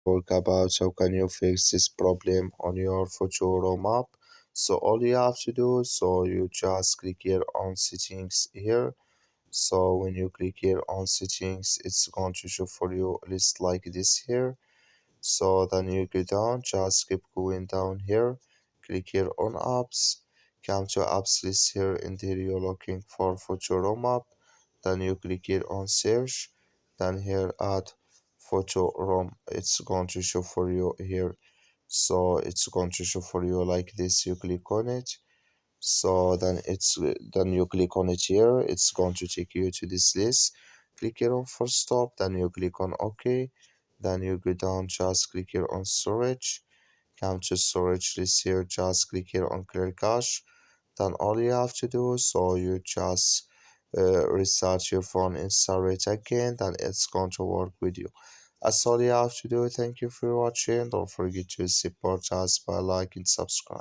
Talk about how can you fix this problem on your Photoroom app. So all you have to do, so you just click here on settings here. So when you click here on settings, it's going to show for you a list like this here. So then you go down, just keep going down here, click here on apps, come to apps list here, and here you're looking for Photoroom app. Then you click here on search, then here add Photoroom. It's going to show for you here. So it's going to show for you like this. You click on it. So then you click on it here. It's going to take you to this list. Click here on first stop. Then you click on OK. Then you go down. Just click here on storage. Come to storage list here. Just click here on clear cache. Then all you have to do, so you just restart your phone, install it again, then it's going to work with you. That's all you have to do. Thank you for watching. Don't forget to support us by liking, subscribe.